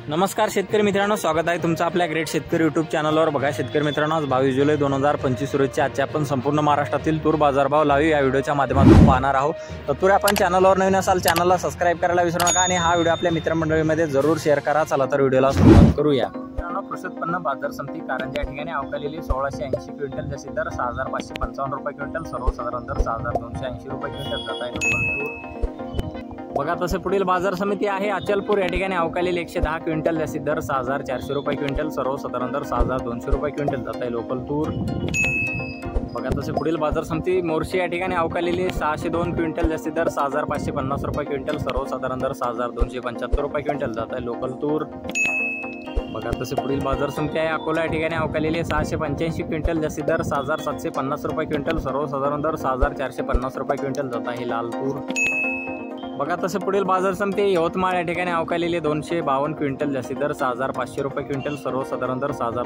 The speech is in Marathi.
नमस्कार शेतकरी मित्रांनो, स्वागत आहे तुमचं आपल्या ग्रेट शेतकरी यूट्यूब चॅनलवर। बघा शेतकरी मित्रांनो, आज 22 जुलै 2025 रोजी आजचे आपण संपूर्ण महाराष्ट्रातील तूर बाजारभाव लाईव्ह या व्हिडिओच्या माध्यमातून पाहणार आहोत। तत्पूर्वी आपण चॅनलवर नवीन असाल चॅनलला सबस्क्राइब करायला विसरू नका आणि हा व्हिडिओ आपल्या मित्रमंडळीमध्ये जरूर शेअर करा। चला तर व्हिडिओला सुरुवात करूया। मित्रांनो, कृषी उत्पन्न बाजार समिती कारंजा या ठिकाणी अवकालेली 1680 क्विंटल, जास्तीत दर 6555 रुपये क्विंटल, सर्वसाधारण दर 6280 रुपये क्विंटल जात आहे। बघा तसे पुढील बाजार समिती आहे अचलपूर या ठिकाणी अवकालेली 110 क्विंटल, जास्तीत दर 6400 रुपये क्विंटल, सर्वसाधारण दर 6200 रुपये क्विंटल जात आहे लोकल तूर। बघा तसे पुढील बाजार समिती मोर्शी या ठिकाणी अवकालेली 602 क्विंटल, जास्तीत दर 6550 रुपये क्विंटल, सर्वसाधारण दर 6275 रुपये क्विंटल जात आहे लोकल तूर। बघा तसे पुढील बाजार समिती आहे अकोला या ठिकाणी अवकालेली 685 क्विंटल, जास्तीत दर 6750 रुपये क्विंटल, सर्वसाधारण दर 6450 रुपये क्विंटल जात आहे लाल तूर। बघा तसे पुढील बाजार समिती यवतमाळ या ठिकाणी अवकालेली 252 क्विंटल, जास्तीत दर 6500 रुपये क्विंटल, सर्वसाधारण दर 6000